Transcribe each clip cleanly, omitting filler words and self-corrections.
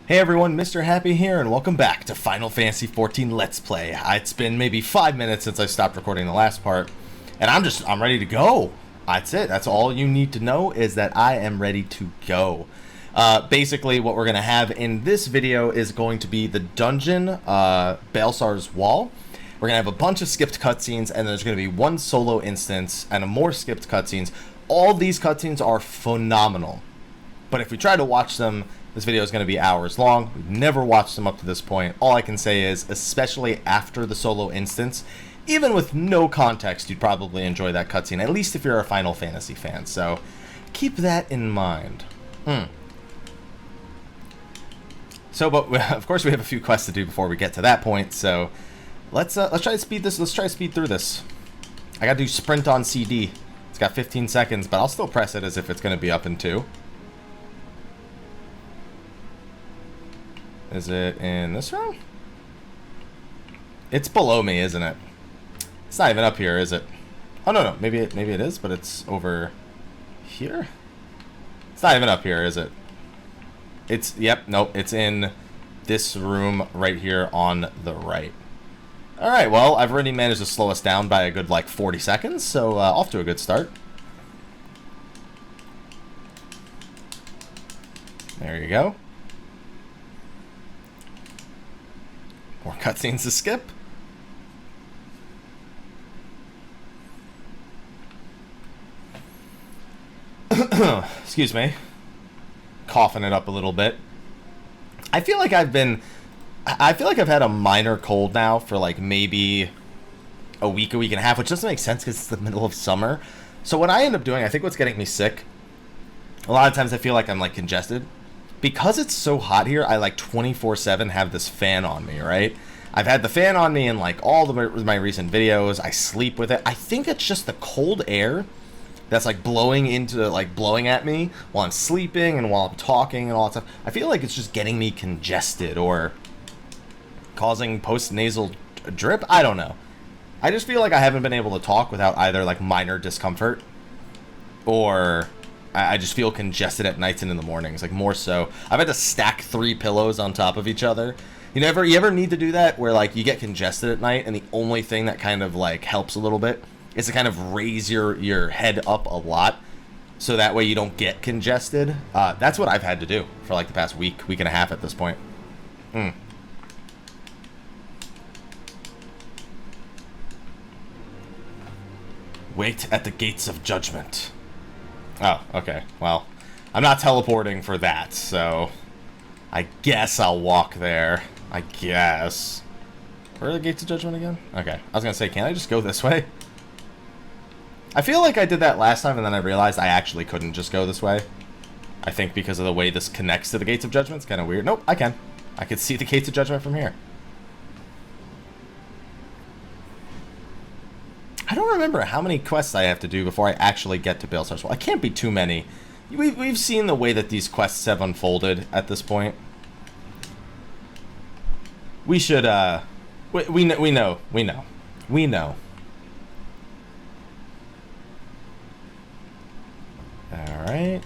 Hey everyone, Mr. Happy here, and welcome back to Final Fantasy XIV Let's Play. It's been maybe 5 minutes since I stopped recording the last part, and I'm ready to go. That's it. That's all you need to know is that I am ready to go. Basically, what we're going to have in this video is going to be the dungeon, Baelsar's Wall. We're going to have a bunch of skipped cutscenes, and there's going to be one solo instance and more skipped cutscenes. All these cutscenes are phenomenal, but if we try to watch them, this video is going to be hours long. We've never watched them up to this point. All I can say is, especially after the solo instance, even with no context, you'd probably enjoy that cutscene, at least if you're a Final Fantasy fan. So keep that in mind. So, but of course we have a few quests to do before we get to that point. So let's try to speed this. Let's try to speed through this. I got to do sprint on CD. It's got 15 seconds, but I'll still press it as if it's going to be up in 2. Is it in this room? It's below me, isn't it? It's not even up here, is it? Oh, no. Maybe it is, but it's over here? It's not even up here, is it? Yep, nope. It's in this room right here on the right. Alright, well, I've already managed to slow us down by a good, 40 seconds, so off to a good start. There you go. More cutscenes to skip. Excuse me. Coughing it up a little bit. I feel like I've had a minor cold now for maybe a week and a half, which doesn't make sense because it's the middle of summer. So what I end up doing, I think what's getting me sick, a lot of times I feel like I'm congested. Because it's so hot here, I 24/7 have this fan on me, right? I've had the fan on me in all of my recent videos. I sleep with it. I think it's just the cold air that's blowing at me while I'm sleeping and while I'm talking and all that stuff. I feel like it's just getting me congested or causing post-nasal drip. I don't know. I just feel like I haven't been able to talk without either minor discomfort or I just feel congested at nights and in the mornings, more so. I've had to stack 3 pillows on top of each other. You ever need to do that where you get congested at night and the only thing that kind of helps a little bit is to kind of raise your head up a lot so that way you don't get congested. That's what I've had to do for the past week and a half at this point. Wait at the gates of judgment. Oh, okay. Well, I'm not teleporting for that, so I guess I'll walk there. I guess. Where are the gates of judgment again? Okay. I was going to say, can't I just go this way? I feel like I did that last time, and then I realized I actually couldn't just go this way. I think because of the way this connects to the gates of judgment. It's kind of weird. Nope, I can. I can see the gates of judgment from here. I don't remember how many quests I have to do before I actually get to Baelsar's Wall. It can't be too many. We've seen the way that these quests have unfolded at this point. We should, we know. Alright.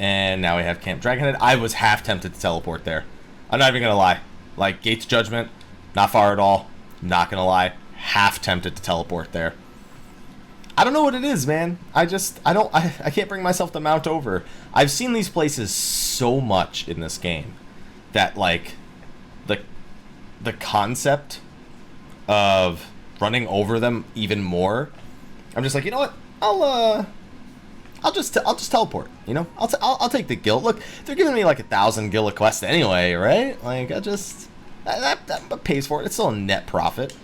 And now we have Camp Dragonhead. I was half tempted to teleport there. I'm not even going to lie. Gates of Judgment, not far at all. Not going to lie. Half tempted to teleport there. I don't know what it is, man. I can't bring myself to mount over. I've seen these places so much in this game that, the concept of running over them even more, I'm just you know what? I'll just teleport, I'll take the guild. Look, they're giving me 1,000 guild quests anyway, right? That pays for it. It's still a net profit.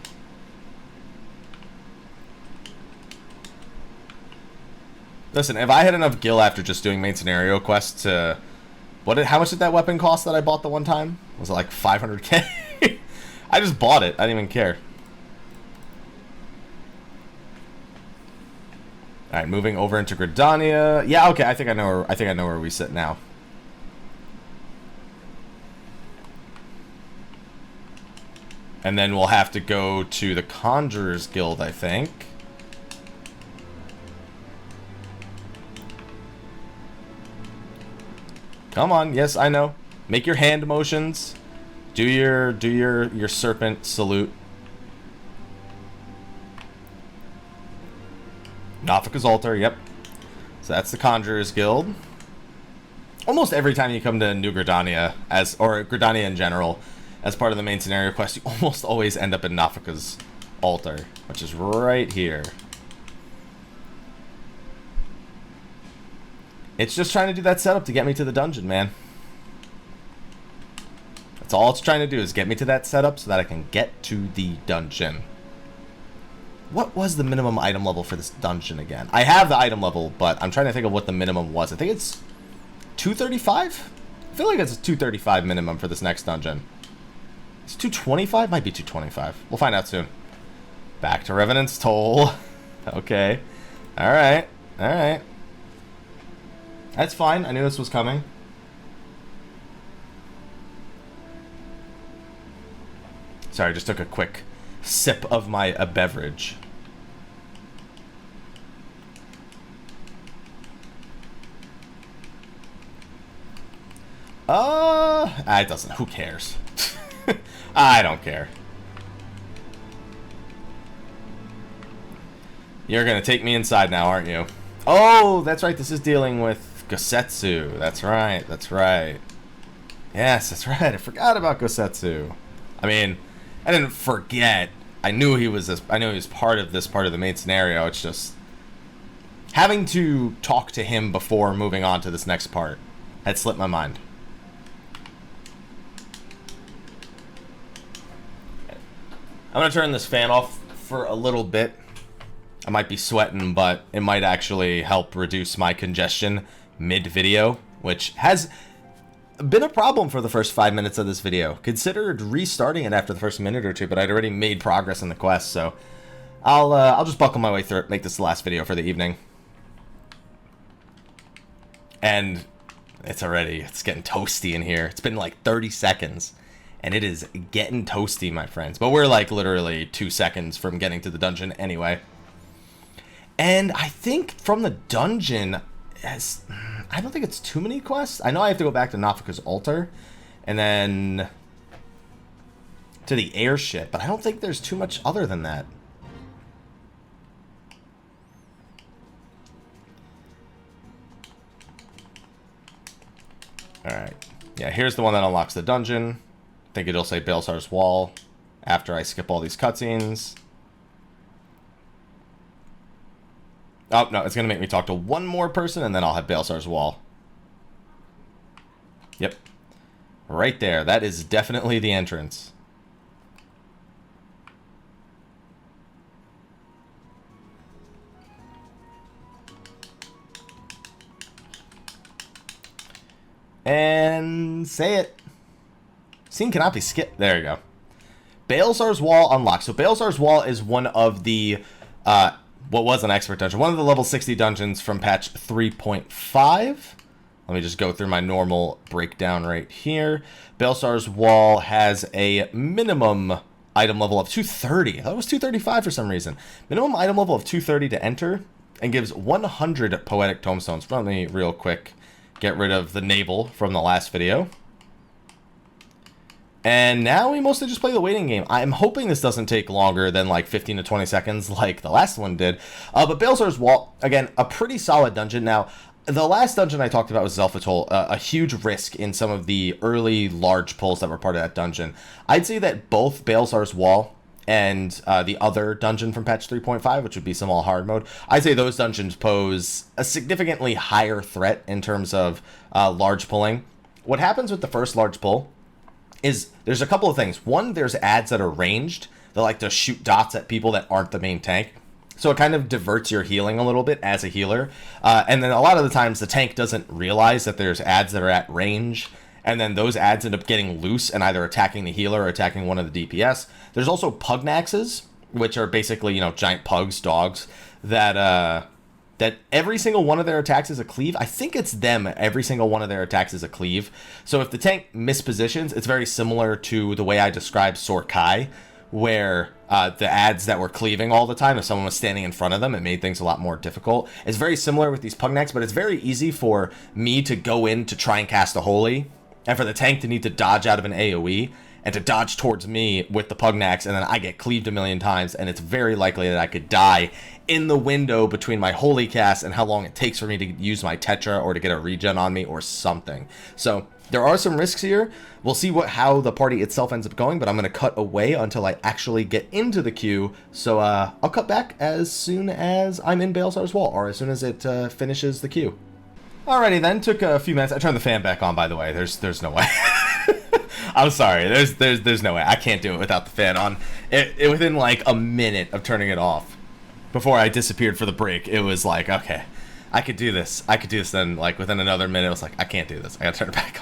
Listen, if I had enough gil after just doing main scenario quests to... how much did that weapon cost that I bought the one time? Was it 500k? I just bought it. I didn't even care. Alright, moving over into Gridania. Yeah, okay, I think I know where we sit now. And then we'll have to go to the Conjurer's Guild, I think. Come on, yes, I know. Make your hand motions. Do your serpent salute. Nafika's altar, yep. So that's the Conjurer's Guild. Almost every time you come to New Gridania, or Gridania in general, as part of the main scenario quest, you almost always end up in Nafika's altar, which is right here. It's just trying to do that setup to get me to the dungeon, man. That's all it's trying to do, is get me to that setup so that I can get to the dungeon. What was the minimum item level for this dungeon again? I have the item level, but I'm trying to think of what the minimum was. I think it's 235? I feel like it's 235 minimum for this next dungeon. It's 225? Might be 225. We'll find out soon. Back to Revenant's Toll. Okay. Alright. Alright. That's fine. I knew this was coming. Sorry, I just took a quick sip of my beverage. It doesn't. Who cares? I don't care. You're gonna take me inside now, aren't you? Oh, that's right. This is dealing with Gosetsu. That's right. That's right. Yes, that's right. I forgot about Gosetsu. I mean, I didn't forget. I knew he was this. I knew he was part of this part of the main scenario. It's just having to talk to him before moving on to this next part had slipped my mind. I'm gonna turn this fan off for a little bit. I might be sweating, but it might actually help reduce my congestion mid-video, which has been a problem for the first 5 minutes of this video. Considered restarting it after the first minute or two, but I'd already made progress in the quest, so I'll just buckle my way through it, make this the last video for the evening. And it's getting toasty in here. It's been like 30 seconds, and it is getting toasty, my friends. But we're like literally 2 seconds from getting to the dungeon anyway. And I think from the dungeon, I don't think it's too many quests. I know I have to go back to Nafika's altar and then to the airship, but I don't think there's too much other than that. Alright. Yeah, here's the one that unlocks the dungeon. I think it'll say Baelsar's Wall after I skip all these cutscenes. Oh, no, it's going to make me talk to one more person, and then I'll have Baelsar's Wall. Yep. Right there. That is definitely the entrance. And say it. Scene cannot be skipped. There you go. Baelsar's Wall unlocked. So Baelsar's Wall is one of the... what was an expert dungeon, one of the level 60 dungeons from patch 3.5. Let me just go through my normal breakdown right here. Baelsar's Wall has a minimum item level of 230. I thought it was 235 for some reason. Minimum item level of 230 to enter, and gives 100 poetic tomestones. Let me real quick get rid of the navel from the last video. And now we mostly just play the waiting game. I'm hoping this doesn't take longer than like 15 to 20 seconds like the last one did. But Baelsar's Wall, again, a pretty solid dungeon. Now, the last dungeon I talked about was Zelfatol, a huge risk in some of the early large pulls that were part of that dungeon. I'd say that both Baelsar's Wall and the other dungeon from patch 3.5, which would be Small Hard Mode, I'd say those dungeons pose a significantly higher threat in terms of large pulling. What happens with the first large pull is there's a couple of things. One, there's ads that are ranged. They like to shoot dots at people that aren't the main tank. So it kind of diverts your healing a little bit as a healer. And then a lot of the times the tank doesn't realize that there's ads that are at range. And then those ads end up getting loose and either attacking the healer or attacking one of the DPS. There's also pugnaxes, which are basically, you know, giant pugs, dogs, that every single one of their attacks is a cleave. I think it's them. Every single one of their attacks is a cleave. So if the tank mispositions, it's very similar to the way I described Sorkai, where the ads that were cleaving all the time, if someone was standing in front of them, it made things a lot more difficult. It's very similar with these Pugnacks, but it's very easy for me to go in to try and cast a Holy, and for the tank to need to dodge out of an AoE, and to dodge towards me with the Pugnacks, and then I get cleaved a million times, and it's very likely that I could die in the window between my Holy cast and how long it takes for me to use my Tetra or to get a regen on me or something. So there are some risks here. We'll see how the party itself ends up going, but I'm going to cut away until I actually get into the queue. So I'll cut back as soon as I'm in Baelsar's wall, or as soon as it finishes the queue. Alrighty then, took a few minutes. I turned the fan back on, by the way. There's no way. I'm sorry. There's no way. I can't do it without the fan on. It within like a minute of turning it off, before I disappeared for the break, it was like, okay, I could do this. I could do this. Then like within another minute, I was like, I can't do this. I gotta turn it back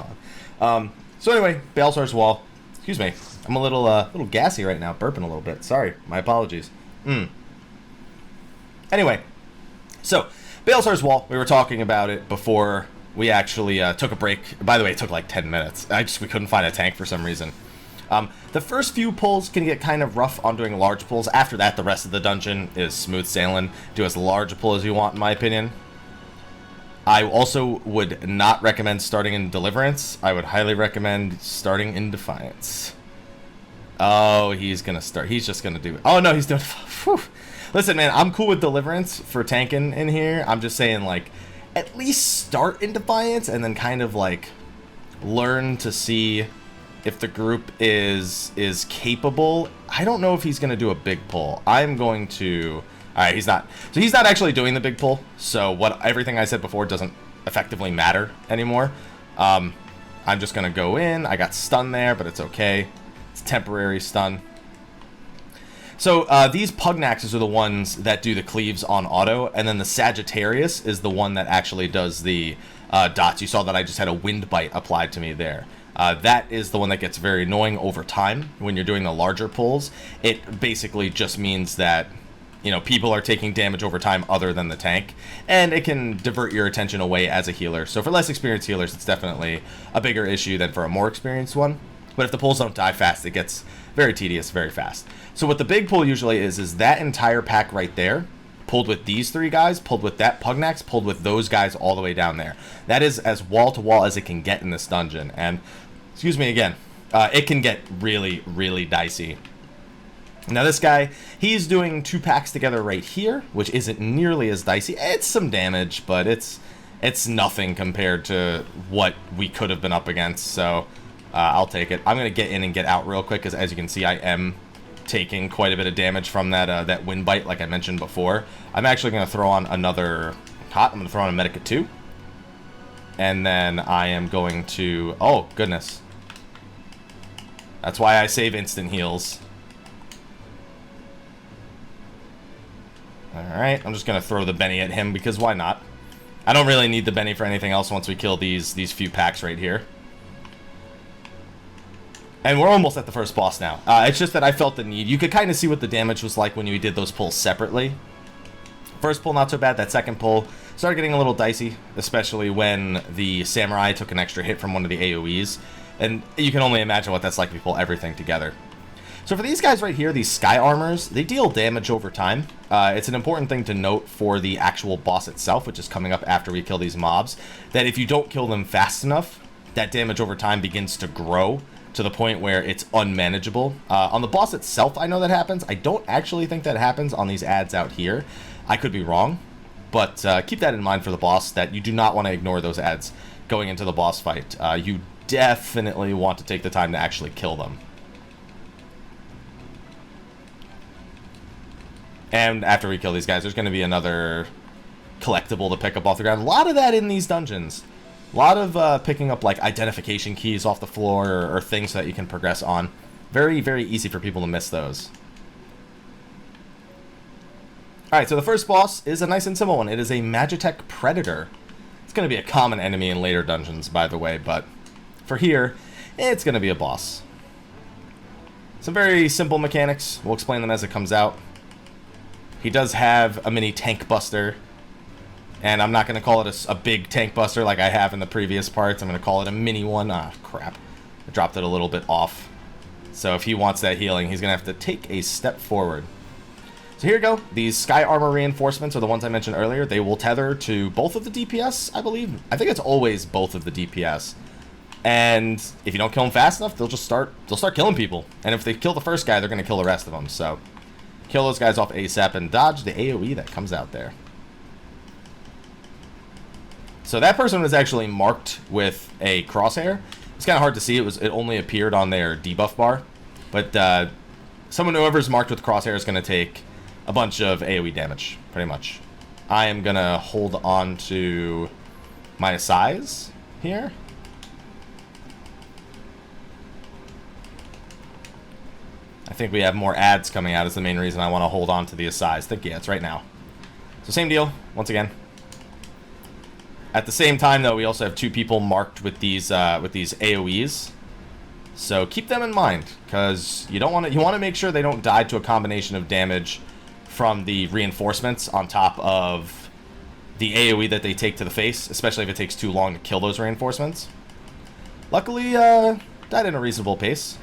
on. So anyway, Baelsar's wall. Excuse me. I'm a little gassy right now, burping a little bit. Sorry. My apologies. Anyway, so Baelsar's wall. We were talking about it before we actually took a break. By the way, it took like 10 minutes. We couldn't find a tank for some reason. The first few pulls can get kind of rough on doing large pulls. After that, the rest of the dungeon is smooth sailing. Do as large a pull as you want, in my opinion. I also would not recommend starting in Deliverance. I would highly recommend starting in Defiance. Oh, he's going to start. He's just going to do it. Oh, no, he's doing... Whew. Listen, man, I'm cool with Deliverance for tanking in here. I'm just saying, like, at least start in Defiance and then kind of, like, learn to see if the group is capable. I don't know if he's going to do a big pull. I'm going to... Alright, he's not. So he's not actually doing the big pull. So everything I said before doesn't effectively matter anymore. I'm just going to go in. I got stun there, but it's okay. It's temporary stun. So these Pugnaxes are the ones that do the cleaves on auto. And then the Sagittarius is the one that actually does the dots. You saw that I just had a wind bite applied to me there. That is the one that gets very annoying over time when you're doing the larger pulls. It basically just means that, you know, people are taking damage over time other than the tank, and it can divert your attention away as a healer. So for less experienced healers, it's definitely a bigger issue than for a more experienced one. But if the pulls don't die fast, it gets very tedious very fast. So what the big pull usually is that entire pack right there, pulled with these three guys, pulled with that Pugnax, pulled with those guys all the way down there. That is as wall-to-wall as it can get in this dungeon. And, excuse me again, it can get really, really dicey. Now this guy, he's doing two packs together right here, which isn't nearly as dicey. It's some damage, but it's nothing compared to what we could have been up against, so I'll take it. I'm going to get in and get out real quick, because as you can see, I am taking quite a bit of damage from that wind bite, like I mentioned before. I'm actually going to throw on another hot. I'm going to throw on a Medic at 2. And then I am going to... Oh, goodness. That's why I save instant heals. Alright, I'm just going to throw the Benny at him, because why not? I don't really need the Benny for anything else once we kill these few packs right here. And we're almost at the first boss now. It's just that I felt the need. You could kind of see what the damage was like when we did those pulls separately. First pull, not so bad. That second pull started getting a little dicey, especially when the Samurai took an extra hit from one of the AoEs. And you can only imagine what that's like if you pull everything together. So for these guys right here, these Sky Armors, they deal damage over time. It's an important thing to note for the actual boss itself, which is coming up after we kill these mobs, that if you don't kill them fast enough, that damage over time begins to grow to the point where it's unmanageable. On the boss itself, I know that happens. I don't actually think that happens on these ads out here. I could be wrong, but keep that in mind for the boss, that you do not want to ignore those ads going into the boss fight. You definitely want to take the time to actually kill them. And after we kill these guys, there's going to be another collectible to pick up off the ground. A lot of that in these dungeons. A lot of picking up, like, identification keys off the floor or things that you can progress on. Very, very easy for people to miss those. Alright, so the first boss is a nice and simple one. It is a Magitech Predator. It's going to be a common enemy in later dungeons, by the way, but for here, it's going to be a boss. Some very simple mechanics. We'll explain them as it comes out. He does have a mini tank buster, and I'm not going to call it a big tank buster like I have in the previous parts. I'm going to call it a mini one. Ah, crap. I dropped it a little bit off. So if he wants that healing, he's going to have to take a step forward. So here you go. These Sky Armor reinforcements are the ones I mentioned earlier. They will tether to both of the DPS, I believe. I think it's always both of the DPS. And if you don't kill them fast enough, they'll start killing people. And if they kill the first guy, they're going to kill the rest of them. So kill those guys off ASAP and dodge the AoE that comes out there. So that person was actually marked with a crosshair. It's kind of hard to see. It only appeared on their debuff bar. But whoever's marked with crosshair is going to take a bunch of AoE damage, pretty much. I am going to hold on to my size here. I think we have more ads coming out is the main reason I want to hold on to the size. I think, yeah, it's right now. So same deal, once again. At the same time, though, we also have 2 people marked with these AoEs. So keep them in mind, because you want to make sure they don't die to a combination of damage from the reinforcements on top of the AoE that they take to the face, especially if it takes too long to kill those reinforcements. Luckily, died in a reasonable pace.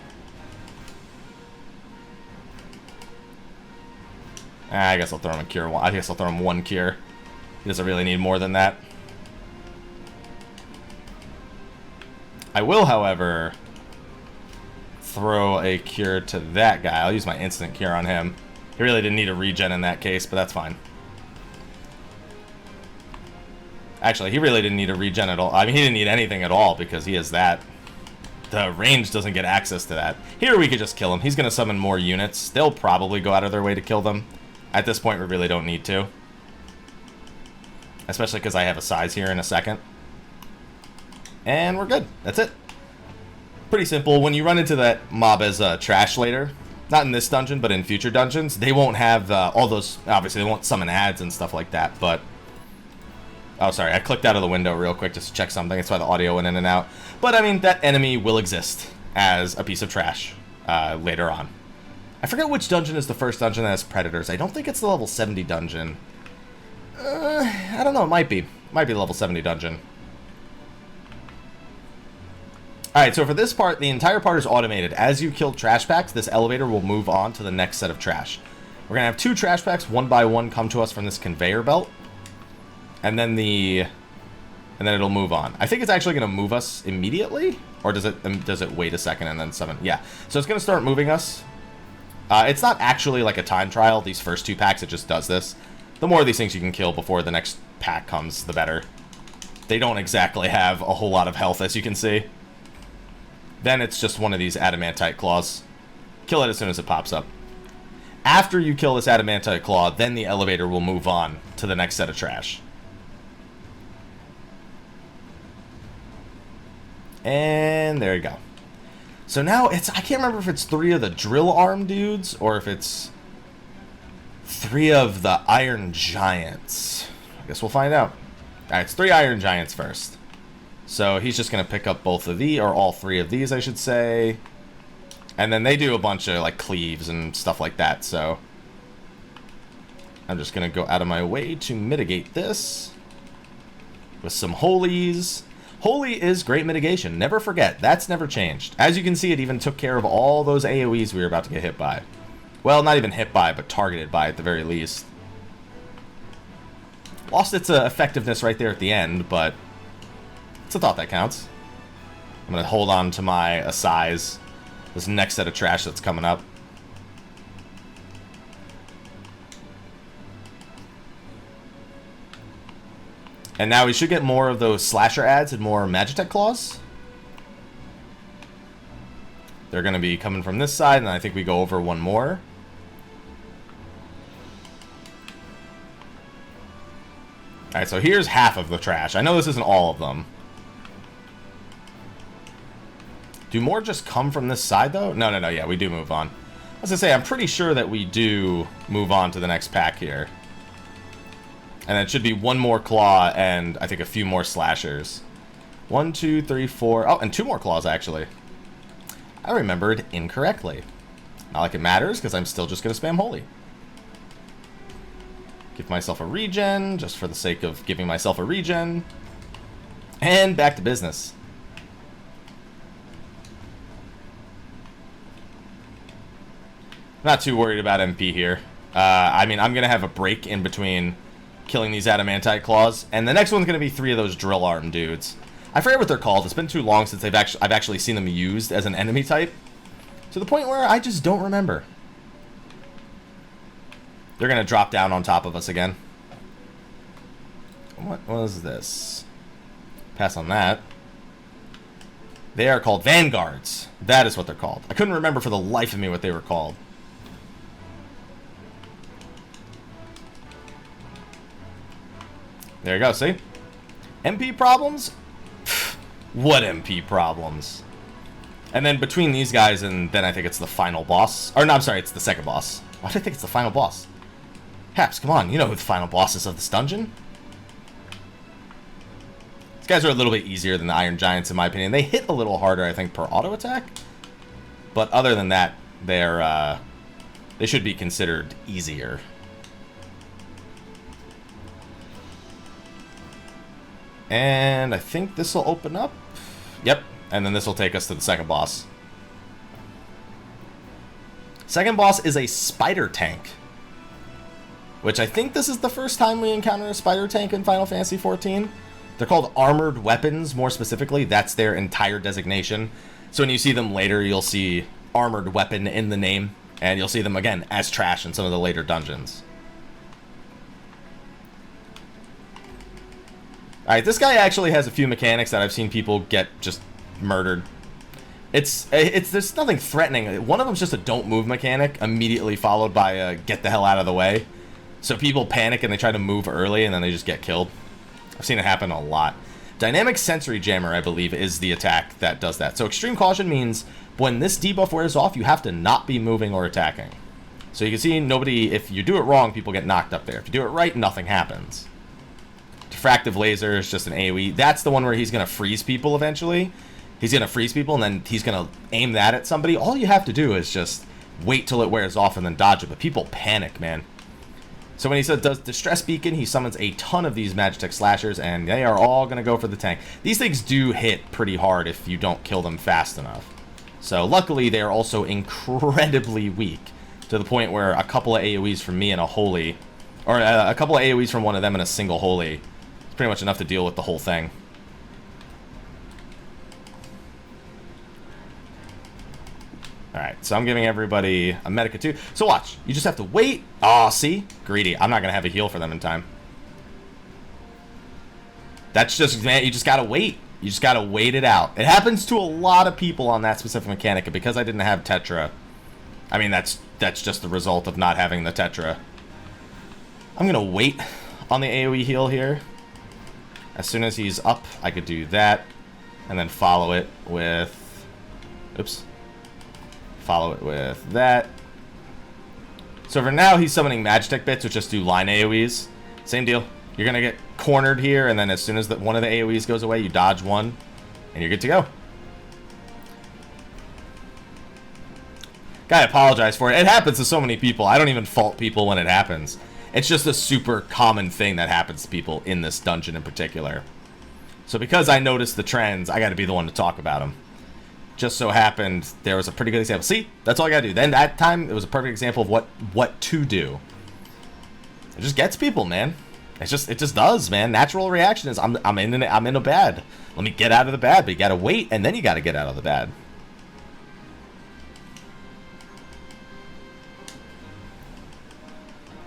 I guess I'll throw him a cure. I guess I'll throw him 1 cure. He doesn't really need more than that. I will, however, throw a cure to that guy. I'll use my instant cure on him. He really didn't need a regen in that case, but that's fine. Actually, he really didn't need a regen at all. I mean, he didn't need anything at all because he has that. The range doesn't get access to that. Here we could just kill him. He's going to summon more units. They'll probably go out of their way to kill them. At this point, we really don't need to. Especially because I have a size here in a second. And we're good. That's it. Pretty simple. When you run into that mob as trash later, not in this dungeon, but in future dungeons, they won't have all those... Obviously, they won't summon ads and stuff like that, but... Oh, sorry. I clicked out of the window real quick just to check something. That's why the audio went in and out. But, I mean, that enemy will exist as a piece of trash later on. I forget which dungeon is the first dungeon that has predators. I don't think it's the level 70 dungeon. I don't know. It might be. Might be the level 70 dungeon. Alright, so for this part, the entire part is automated. As you kill trash packs, this elevator will move on to the next set of trash. We're going to have 2 trash packs, one by one, come to us from this conveyor belt. And then it'll move on. I think it's actually going to move us immediately. Or does it wait a second and then summon? Yeah. So it's going to start moving us. It's not actually like a time trial, these first 2 packs, it just does this. The more of these things you can kill before the next pack comes, the better. They don't exactly have a whole lot of health, as you can see. Then it's just one of these adamantite claws. Kill it as soon as it pops up. After you kill this adamantite claw, then the elevator will move on to the next set of trash. And there you go. So now I can't remember if it's 3 of the drill arm dudes or if it's 3 of the iron giants. I guess we'll find out. Alright, it's 3 iron giants first. So he's just going to pick up both of these, or all 3 of these, I should say. And then they do a bunch of like cleaves and stuff like that, so I'm just going to go out of my way to mitigate this with some holies. Holy is great mitigation. Never forget. That's never changed. As you can see, it even took care of all those AoEs we were about to get hit by. Well, not even hit by, but targeted by at the very least. Lost its effectiveness right there at the end, but it's a thought that counts. I'm going to hold on to my size. This next set of trash that's coming up. And now we should get more of those slasher ads and more Magitech claws. They're going to be coming from this side, and I think we go over one more. Alright, so here's half of the trash. I know this isn't all of them. Do more just come from this side, though? No, yeah, we do move on. I was going to say, I'm pretty sure that we do move on to the next pack here. And it should be one more claw and I think a few more slashers. 1, 2, 3, 4. Oh, and 2 more claws, actually. I remembered incorrectly. Not like it matters, because I'm still just going to spam holy. Give myself a regen, just for the sake of giving myself a regen. And back to business. Not too worried about MP here. I mean, I'm going to have a break in between killing these adamantite claws, and the next one's going to be 3 of those drill arm dudes. I forget what they're called. It's been too long since I've actually seen them used as an enemy type, to the point where I just don't remember. They're going to drop down on top of us again. What was this? Pass on that. They are called vanguards. That is what they're called. I couldn't remember for the life of me what they were called. There you go, see? MP problems? What MP problems? And then between these guys and then I think it's the final boss. Or no, I'm sorry, it's the second boss. Why do I think it's the final boss? Haps, come on, you know who the final boss is of this dungeon. These guys are a little bit easier than the Iron Giants in my opinion. They hit a little harder, I think, per auto attack. But other than that, they should be considered easier. And I think this will open up. Yep. And then this will take us to the second boss. Second boss is a spider tank. Which I think this is the first time we encounter a spider tank in Final Fantasy XIV. They're called armored weapons, more specifically. That's their entire designation. So when you see them later, you'll see armored weapon in the name. And you'll see them, again, as trash in some of the later dungeons. Alright, this guy actually has a few mechanics that I've seen people get just murdered. There's nothing threatening. One of them's just a don't move mechanic, immediately followed by a get the hell out of the way. So people panic and they try to move early and then they just get killed. I've seen it happen a lot. Dynamic Sensory Jammer, I believe, is the attack that does that. So Extreme Caution means when this debuff wears off, you have to not be moving or attacking. So you can see if you do it wrong, people get knocked up there. If you do it right, nothing happens. Practive Laser is just an AoE. That's the one where he's going to freeze people eventually. He's going to freeze people, and then he's going to aim that at somebody. All you have to do is just wait till it wears off and then dodge it. But people panic, man. So when he does Distress Beacon, he summons a ton of these Magitech Slashers, and they are all going to go for the tank. These things do hit pretty hard if you don't kill them fast enough. So luckily, they are also incredibly weak, to the point where a couple of AoEs from me and a Holy, or a couple of AoEs from one of them and a single Holy, pretty much enough to deal with the whole thing. Alright, so I'm giving everybody a Medica too. So watch, you just have to wait. Aw, see? Greedy. I'm not going to have a heal for them in time. That's just, man, you just got to wait. You just got to wait it out. It happens to a lot of people on that specific mechanic, and because I didn't have Tetra, I mean, that's just the result of not having the Tetra. I'm going to wait on the AoE heal here. As soon as he's up, I could do that, and then follow it with, oops, follow it with that. So for now, he's summoning Magitech bits, which just do line AoEs. Same deal. You're going to get cornered here, and then as soon as one of the AoEs goes away, you dodge one, and you're good to go. Gotta apologize for it. It happens to so many people. I don't even fault people when it happens. It's just a super common thing that happens to people in this dungeon in particular. So because I noticed the trends, I got to be the one to talk about them. Just so happened, there was a pretty good example. See? That's all I got to do. Then that time, it was a perfect example of what to do. It just gets people, man. It just does, man. Natural reaction is, I'm in a bad. Let me get out of the bad, but you got to wait, and then you got to get out of the bad.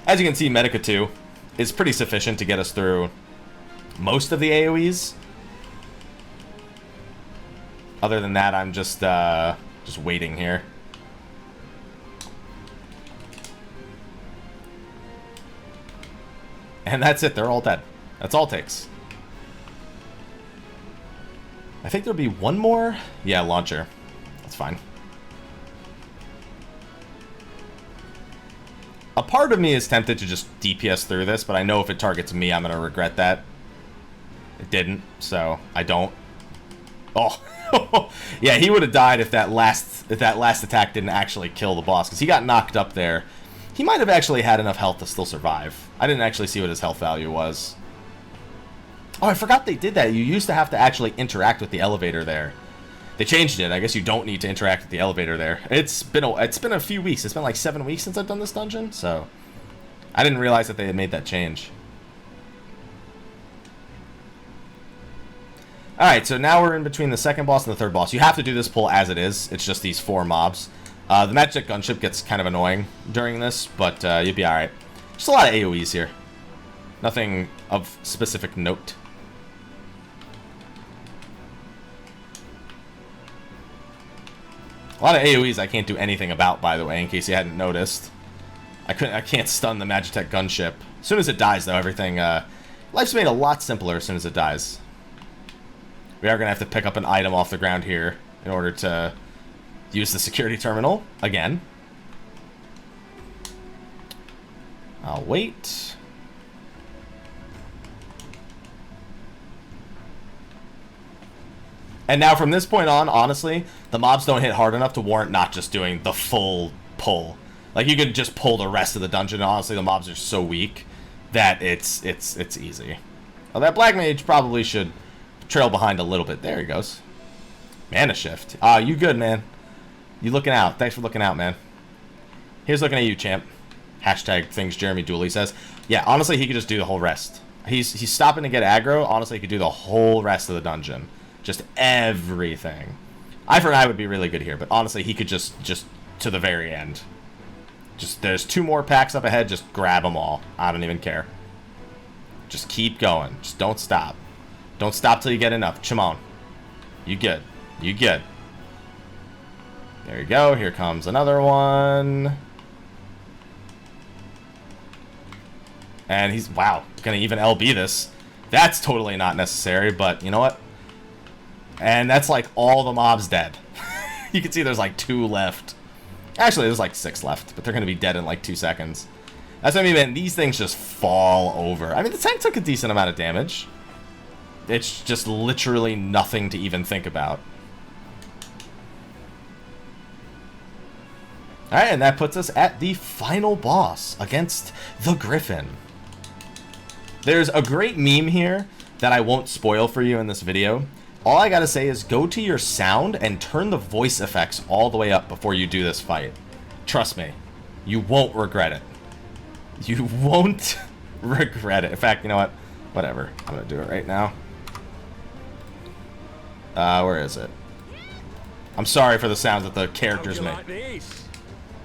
As you can see, Medica 2 is pretty sufficient to get us through most of the AoEs. Other than that, I'm just waiting here. And that's it. They're all dead. That's all it takes. I think there'll be one more. Yeah, launcher. That's fine. A part of me is tempted to just DPS through this, but I know if it targets me, I'm going to regret that. It didn't, so I don't. Oh. Yeah, he would have died if that last attack didn't actually kill the boss, because he got knocked up there. He might have actually had enough health to still survive. I didn't actually see what his health value was. Oh, I forgot they did that. You used to have to actually interact with the elevator there. They changed it. I guess you don't need to interact with the elevator there. It's been a few weeks. It's been like 7 weeks since I've done this dungeon, so I didn't realize that they had made that change. Alright, so now we're in between the second boss and the third boss. You have to do this pull as it is. It's just these 4 mobs. The Magic Gunship gets kind of annoying during this, but you'll be alright. Just a lot of AoEs here. Nothing of specific note. A lot of AoEs I can't do anything about, by the way, in case you hadn't noticed. I can't stun the Magitech Gunship. As soon as it dies, though, everything... life's made a lot simpler as soon as it dies. We are going to have to pick up an item off the ground here in order to use the security terminal again. I'll wait. And now from this point on, honestly, the mobs don't hit hard enough to warrant not just doing the full pull. Like, you could just pull the rest of the dungeon. Honestly, the mobs are so weak that it's easy. Well, that Black Mage probably should trail behind a little bit. There he goes. Mana Shift. You good, man. You looking out. Thanks for looking out, man. Here's looking at you, champ. Hashtag things Jeremy Dooley says. Yeah, honestly, he could just do the whole rest. He's stopping to get aggro. Honestly, he could do the whole rest of the dungeon. Just everything. Eye for an Eye would be really good here, but honestly, he could just to the very end. Just, there's 2 more packs up ahead, just grab them all. I don't even care. Just keep going. Just don't stop. Don't stop till you get enough. Come on. You good. You good. There you go. Here comes another one. And he's, wow, gonna even LB this. That's totally not necessary, but you know what? And that's like all the mobs dead. You can see there's like 2 left. Actually, there's like 6 left, but they're going to be dead in like 2 seconds. That's what I mean, man. These things just fall over. I mean, the tank took a decent amount of damage. It's just literally nothing to even think about. Alright, and that puts us at the final boss against the Griffin. There's a great meme here that I won't spoil for you in this video. All I gotta say is go to your sound and turn the voice effects all the way up before you do this fight. Trust me, you won't regret it. You won't regret it. In fact, you know what? Whatever. I'm gonna do it right now. Where is it? I'm sorry for the sounds that the characters make.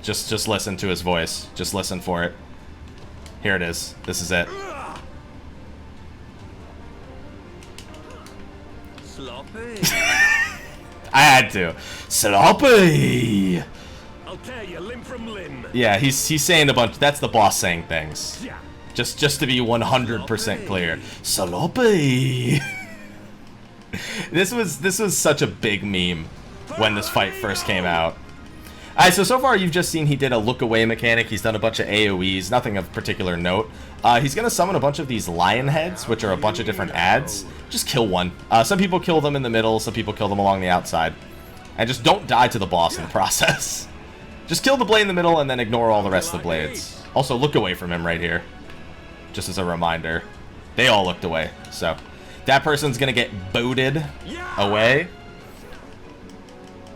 Just listen to his voice. Just listen for it. Here it is. This is it. Sloppy. I had to. Sloppy. I'll tear you limb from limb. Yeah, he's saying a bunch. That's the boss saying things. Just to be 100% clear. Sloppy. This was such a big meme when this fight first came out. Alright, so far you've just seen he did a look away mechanic. He's done a bunch of AoEs, nothing of particular note. He's going to summon a bunch of these lion heads, which are a bunch of different ads. Just kill one. Some people kill them in the middle, some people kill them along the outside. And just don't die to the boss in the process. Just kill the blade in the middle and then ignore all the rest of the blades. Also, look away from him right here. Just as a reminder. They all looked away, so that person's going to get booted away.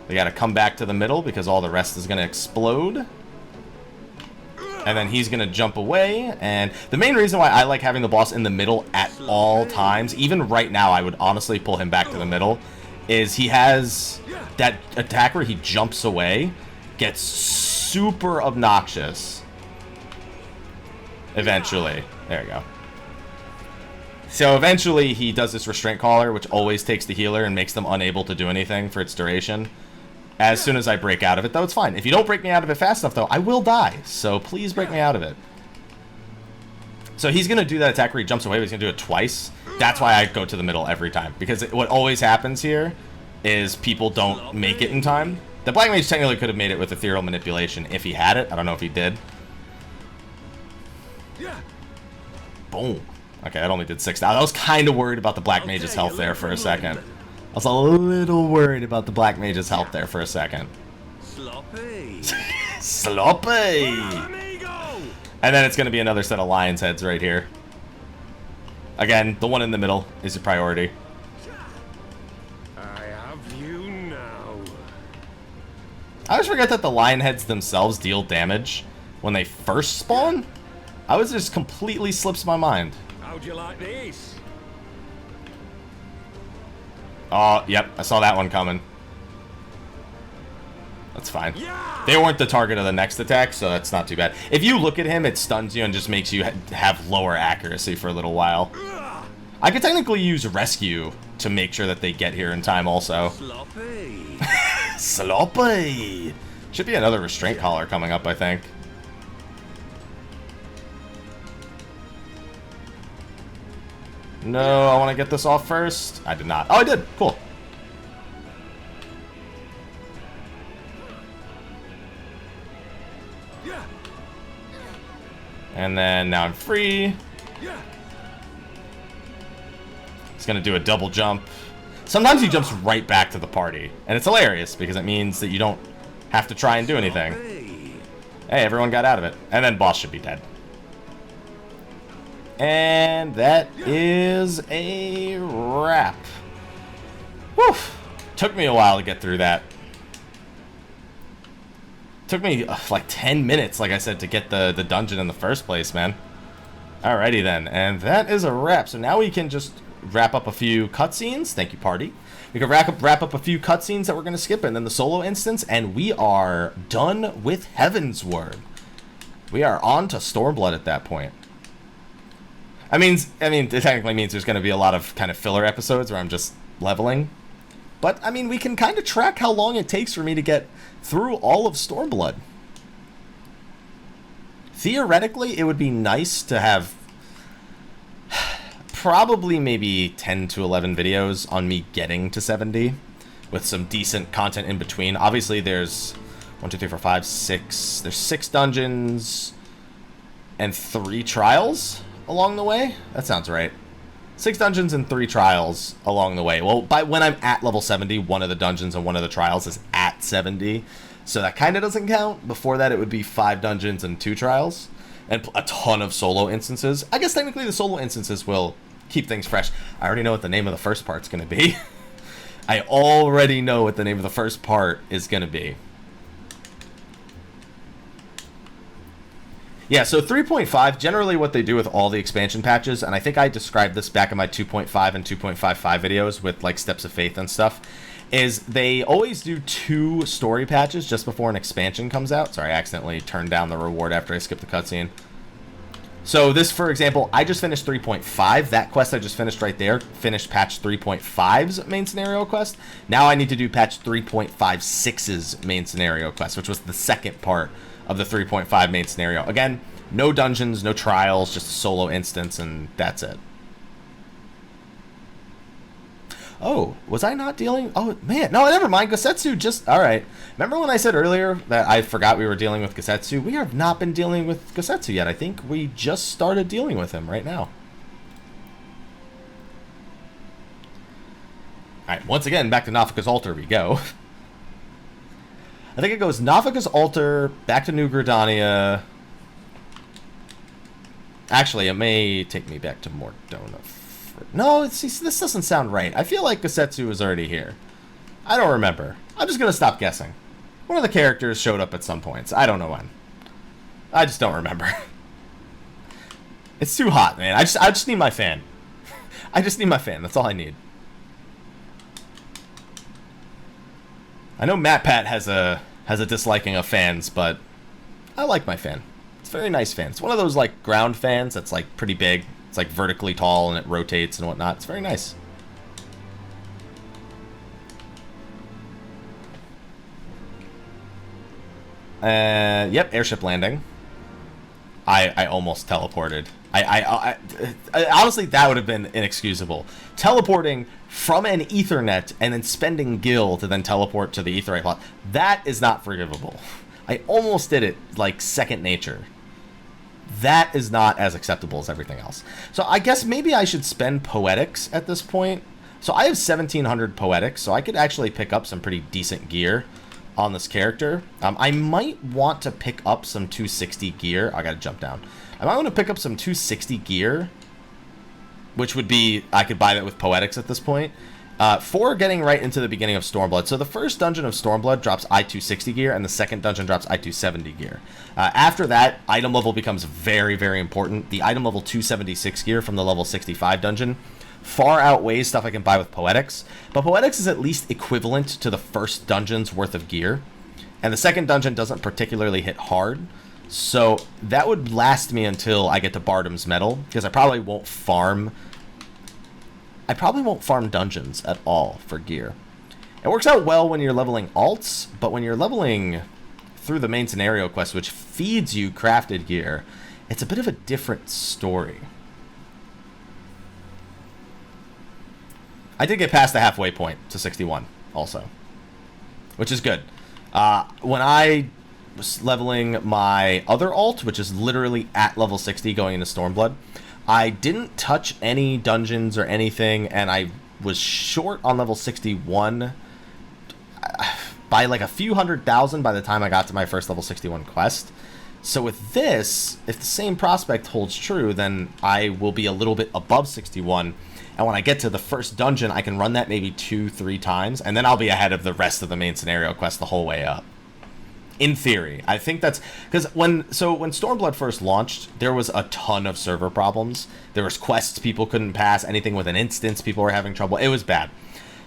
They got to come back to the middle because all the rest is going to explode. And then he's going to jump away. And the main reason why I like having the boss in the middle at all times, even right now I would honestly pull him back to the middle, is he has that attack where he jumps away, gets super obnoxious. Eventually. There you go. So eventually he does this restraint collar, which always takes the healer and makes them unable to do anything for its duration. As soon as I break out of it, though, it's fine. If you don't break me out of it fast enough, though, I will die. So please break me out of it. So he's going to do that attack where he jumps away, but he's going to do it twice. That's why I go to the middle every time. Because what always happens here is people don't make it in time. The Black Mage technically could have made it with Ethereal Manipulation if he had it. I don't know if he did. Boom. Okay, that only did 6,000. I was kind of worried about the Black Mage's health there for a second. I was a little worried about the Black Mage's health there for a second. Sloppy. Sloppy! And then it's going to be another set of lion's heads right here. Again, the one in the middle is your priority. I have you now. I always forget that the lion heads themselves deal damage when they first spawn. I was just completely slips my mind. How'd you like this? Oh, yep, I saw that one coming. That's fine. Yeah! They weren't the target of the next attack, so that's not too bad. If you look at him, it stuns you and just makes you have lower accuracy for a little while. I could technically use rescue to make sure that they get here in time also. Sloppy. Sloppy! Should be another restraint collar coming up, I think. No, I want to get this off first. I did not. Oh, I did. Cool. Yeah. And then now I'm free. Yeah. He's going to do a double jump. Sometimes he jumps right back to the party. And it's hilarious because it means that you don't have to try and do anything. Sloppy. Hey, everyone got out of it. And then boss should be dead. And that is a wrap. Whew. Took me a while to get through that. Took me like 10 minutes, like I said, to get the dungeon in the first place, man. Alrighty then. And that is a wrap. So now we can just wrap up a few cutscenes. Thank you, party. We can wrap up a few cutscenes that we're going to skip, and then the solo instance, and we are done with Heavensward. We are on to Stormblood at that point. I mean, it technically means there's going to be a lot of kind of filler episodes where I'm just leveling. But, I mean, we can kind of track how long it takes for me to get through all of Stormblood. Theoretically, it would be nice to have probably maybe 10 to 11 videos on me getting to 70 with some decent content in between. Obviously, there's 1, 2, 3, 4, 5, 6. There's 6 dungeons and 3 trials along the way. That sounds right. 6 dungeons and 3 trials along the way. Well, by when I'm at level 70, one of the dungeons and one of the trials is at 70. So that kind of doesn't count. Before that, it would be 5 dungeons and 2 trials. And a ton of solo instances. I guess technically the solo instances will keep things fresh. I already know what the name of the first part's going to be. I already know what the name of the first part is going to be. Yeah, so 3.5, generally what they do with all the expansion patches, and I think I described this back in my 2.5 and 2.55 videos with like Steps of Faith and stuff, is they always do 2 story patches just before an expansion comes out. Sorry, I accidentally turned down the reward after I skipped the cutscene. So this, for example, I just finished 3.5. That quest I just finished right there, finished patch 3.5's main scenario quest. Now I need to do patch 3.56's main scenario quest, which was the second part of the 3.5 main scenario. Again, no dungeons, no trials, just a solo instance, and that's it. Oh, was I not dealing? Oh, man. No, never mind. Gosetsu just... All right. Remember when I said earlier that I forgot we were dealing with Gosetsu? We have not been dealing with Gosetsu yet. I think we just started dealing with him right now. All right. Once again, back to Nafika's Altar we go. I think it goes Nafika's Altar, back to New Gridania. Actually, it may take me back to Mordona. No, see, this doesn't sound right. I feel like Gosetsu is already here. I don't remember. I'm just going to stop guessing. One of the characters showed up at some points. I don't know when. I just don't remember. It's too hot, man. I just need my fan. I just need my fan. That's all I need. I know MatPat has a disliking of fans, but I like my fan. It's a very nice fan. It's one of those like ground fans that's like pretty big. It's like vertically tall and it rotates and whatnot. It's very nice. Yep, airship landing. I almost teleported. I honestly, that would have been inexcusable. Teleporting from an Ethernet and then spending gil to then teleport to the Aetheryte plot. That is not forgivable. I almost did it like second nature. That is not as acceptable as everything else. So I guess maybe I should spend poetics at this point. So I have 1700 poetics, so I could actually pick up some pretty decent gear on this character. I might want to pick up some 260 gear. I gotta jump down. I might want to pick up some 260 gear, which would be, I could buy that with poetics at this point, For getting right into the beginning of Stormblood, so the first dungeon of Stormblood drops I-260 gear, and the second dungeon drops I-270 gear. After that, item level becomes very, very important. The item level 276 gear from the level 65 dungeon far outweighs stuff I can buy with Poetics, but Poetics is at least equivalent to the first dungeon's worth of gear, and the second dungeon doesn't particularly hit hard, so that would last me until I get to Bardam's Medal, because I probably won't farm dungeons at all for gear. It works out well when you're leveling alts, but when you're leveling through the main scenario quest, which feeds you crafted gear, it's a bit of a different story. I did get past the halfway point to 61 also, which is good. When I was leveling my other alt, which is literally at level 60 going into Stormblood, I didn't touch any dungeons or anything, and I was short on level 61 by like a few 100,000 by the time I got to my first level 61 quest. So with this, if the same prospect holds true, then I will be a little bit above 61, and when I get to the first dungeon, I can run that maybe 2-3 times, and then I'll be ahead of the rest of the main scenario quest the whole way up. In theory. I think that's because when Stormblood first launched, there was a ton of server problems. There was quests people couldn't pass, anything with an instance people were having trouble. It was bad.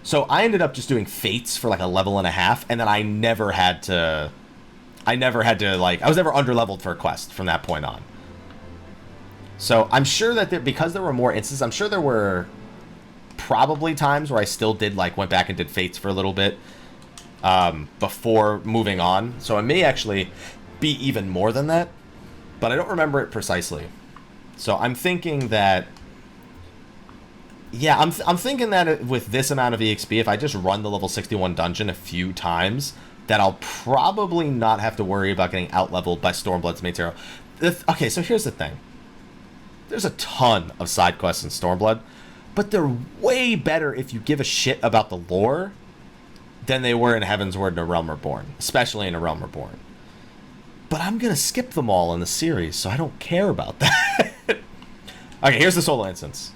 So I ended up just doing fates for like a level and a half, and then I never had to like, I was never underleveled for a quest from that point on. So I'm sure that because there were more instances, I'm sure there were probably times where I still did like went back and did fates for a little bit before moving on, so it may actually be even more than that, but I don't remember it precisely. So I'm thinking that, yeah, I'm thinking that with this amount of EXP, if I just run the level 61 dungeon a few times, that I'll probably not have to worry about getting out-leveled by Stormblood's main hero. Okay, so here's the thing. There's a ton of side quests in Stormblood, but they're way better if you give a shit about the lore than they were in Heavensward and A Realm Reborn, especially in A Realm Reborn. But I'm going to skip them all in the series, so I don't care about that. Okay, here's the solo instance.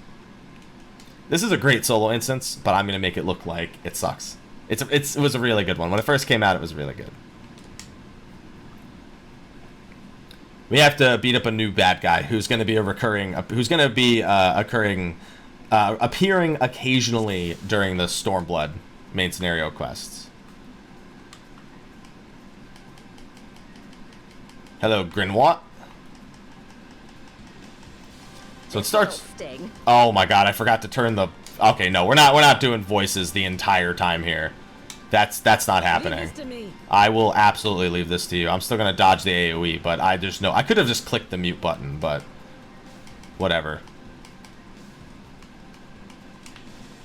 This is a great solo instance, but I'm going to make it look like it sucks. It was a really good one. When it first came out, it was really good. We have to beat up a new bad guy who's going to be appearing occasionally during the Stormblood main scenario quests. Hello, Grinwat. So it starts. Oh my god, I forgot to turn the. Okay, no, we're not doing voices the entire time here. That's not happening. I will absolutely leave this to you. I'm still gonna dodge the AoE, but I could have just clicked the mute button, but whatever.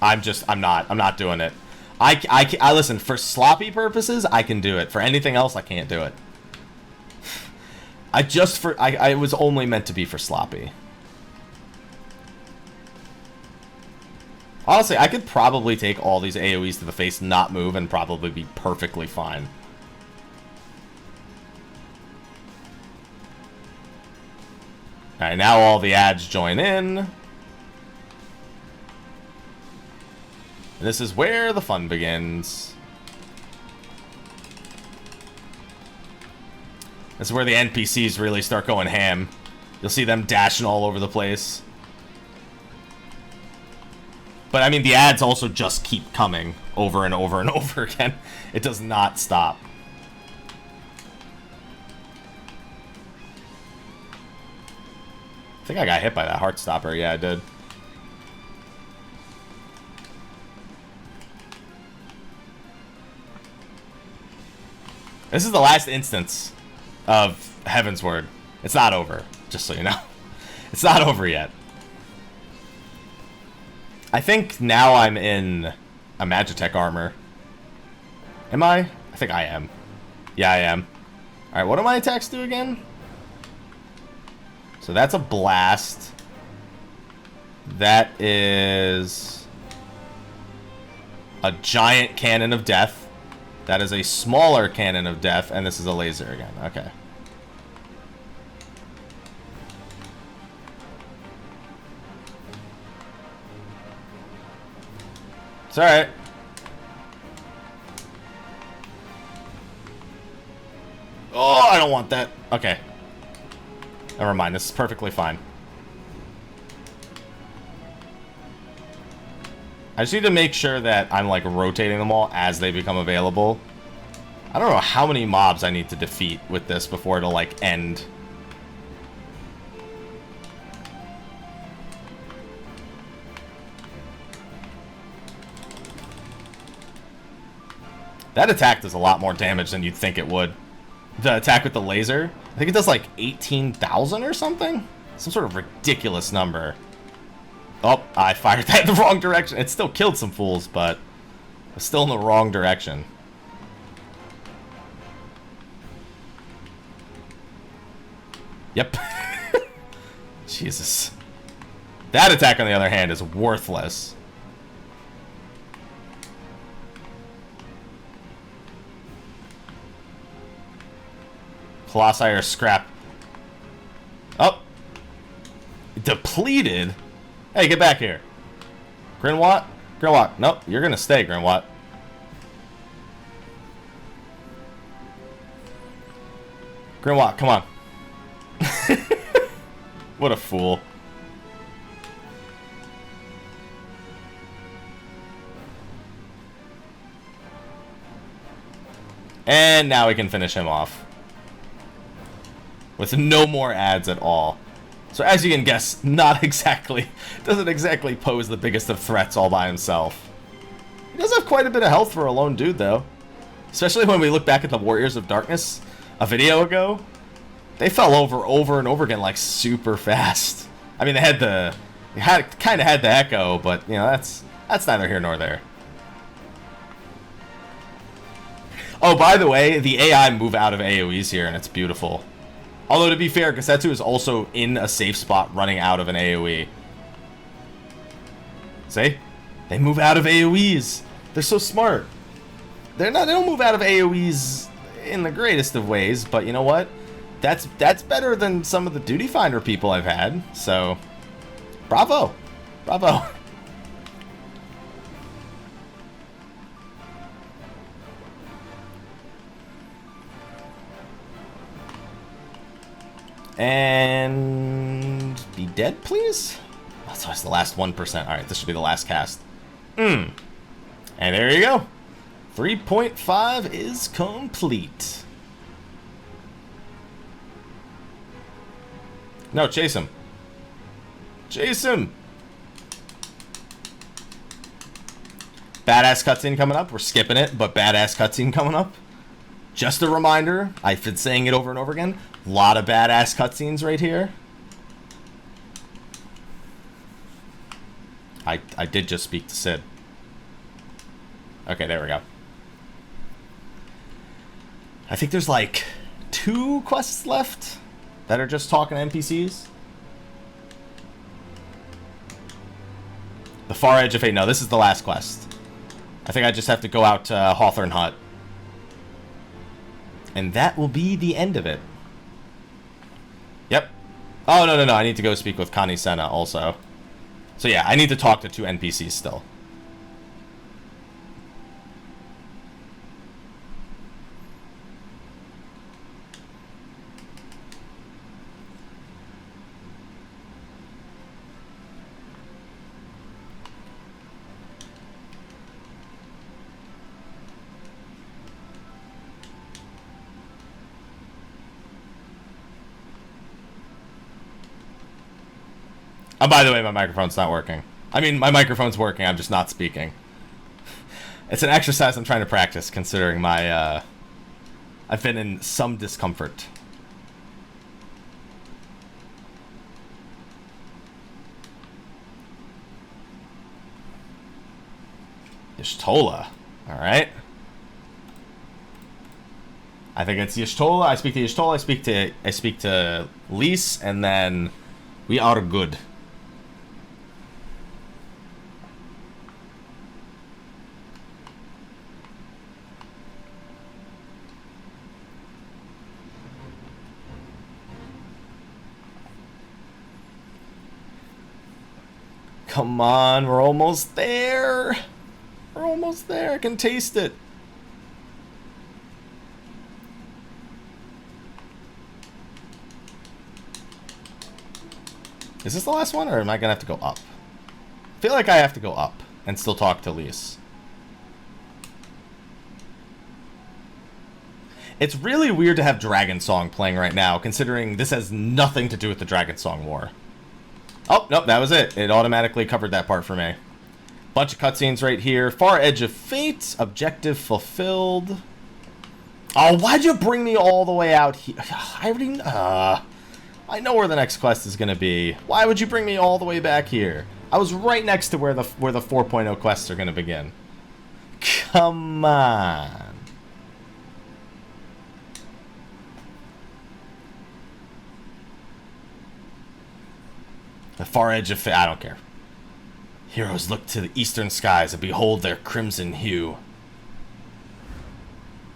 I'm not doing it. I listen, for sloppy purposes, I can do it. For anything else, I can't do it. I was only meant to be for sloppy. Honestly, I could probably take all these AoEs to the face, not move, and probably be perfectly fine. Alright, now all the ads join in. This is where the fun begins. This is where the NPCs really start going ham. You'll see them dashing all over the place. But, I mean, the ads also just keep coming over and over and over again. It does not stop. I think I got hit by that Heartstopper. Yeah, I did. This is the last instance of Heavensward. It's not over, just so you know. It's not over yet. I think now I'm in a Magitech armor. Am I? I think I am. Yeah, I am. Alright, what do my attacks do again? So that's a blast. That is a giant cannon of death. That is a smaller cannon of death, and this is a laser again. Okay. It's alright. Oh, I don't want that. Okay. Never mind, this is perfectly fine. I just need to make sure that I'm, like, rotating them all as they become available. I don't know how many mobs I need to defeat with this before it'll, like, end. That attack does a lot more damage than you'd think it would. The attack with the laser, I think it does, like, 18,000 or something? Some sort of ridiculous number. Oh, I fired that in the wrong direction. It still killed some fools, but it's still in the wrong direction. Yep. Jesus. That attack, on the other hand, is worthless. Colossi are scrap. Oh. Depleted? Hey, get back here. Grinwatt? Grinwatt. Nope, you're gonna stay, Grinwatt. Grinwatt, come on. What a fool. And now we can finish him off. With no more ads at all. So as you can guess, not exactly, doesn't exactly pose the biggest of threats all by himself. He does have quite a bit of health for a lone dude, though. Especially when we look back at the Warriors of Darkness a video ago. They fell over and over again, like, super fast. I mean, kind of had the echo, but, you know, that's neither here nor there. Oh, by the way, the AI move out of AoEs here, and it's beautiful. Although, to be fair, Gesetsu is also in a safe spot running out of an AoE. See? They move out of AoEs. They're so smart. They don't move out of AoEs in the greatest of ways, but you know what? That's better than some of the Duty Finder people I've had, so bravo. Bravo. And be dead, please? That's always the last 1%. Alright, this should be the last cast. And there you go. 3.5 is complete. No, chase him. Chase him. Badass cutscene coming up. We're skipping it, but badass cutscene coming up. Just a reminder, I've been saying it over and over again. A lot of badass cutscenes right here. I did just speak to Sid. Okay, there we go. I think there's like 2 quests left that are just talking NPCs. The Far Edge of Fate. No, this is the last quest. I think I just have to go out to Hawthorne Hut. And that will be the end of it. Yep. Oh, no. I need to go speak with Connie Senna also. So yeah, I need to talk to 2 NPCs still. Oh, by the way, my microphone's not working. I mean, my microphone's working, I'm just not speaking. It's an exercise I'm trying to practice, considering my, I've been in some discomfort. Y'shtola. Alright. I think it's Y'shtola. I speak to Y'shtola, I speak to Lise, and then we are good. Come on, we're almost there. almost there. I can taste it. Is this the last one, or am I going to have to go up? I feel like I have to go up and still talk to Lise. It's really weird to have Dragon Song playing right now, considering this has nothing to do with the Dragon Song War. Oh, nope, that was it. It automatically covered that part for me. Bunch of cutscenes right here. Far Edge of Fate. Objective fulfilled. Oh, why'd you bring me all the way out here? I already... I know where the next quest is going to be. Why would you bring me all the way back here? I was right next to where the 4.0 quests are going to begin. Come on. The far edge of... I don't care. Heroes look to the eastern skies and behold their crimson hue.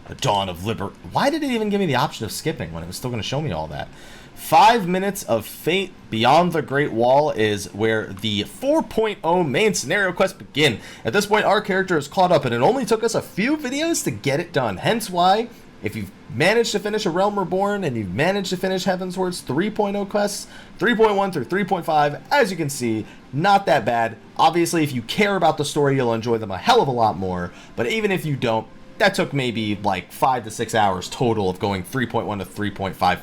The dawn of Why did it even give me the option of skipping when it was still going to show me all that? 5 minutes of fate beyond the Great Wall is where the 4.0 main scenario quests begin. At this point, our character is caught up, and it only took us a few videos to get it done. Hence why, if you've managed to finish A Realm Reborn and you've managed to finish Heavensward's 3.0 quests, 3.1 through 3.5, as you can see, not that bad. Obviously, if you care about the story, you'll enjoy them a hell of a lot more. But even if you don't, that took maybe like 5 to 6 hours total of going 3.1 to 3.5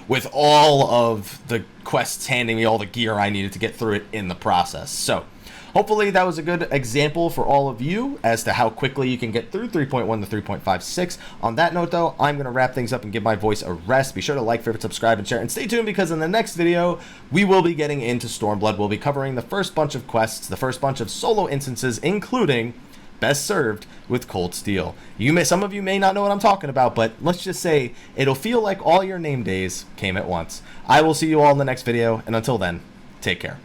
with all of the quests handing me all the gear I needed to get through it in the process. So hopefully that was a good example for all of you as to how quickly you can get through 3.1 to 3.56. On that note though, I'm going to wrap things up and give my voice a rest. Be sure to like, favorite, subscribe, and share, and stay tuned because in the next video we will be getting into Stormblood. We'll be covering the first bunch of quests, the first bunch of solo instances, including Best Served with Cold Steel. Some of you may not know what I'm talking about, but let's just say it'll feel like all your name days came at once. I will see you all in the next video, and until then, take care.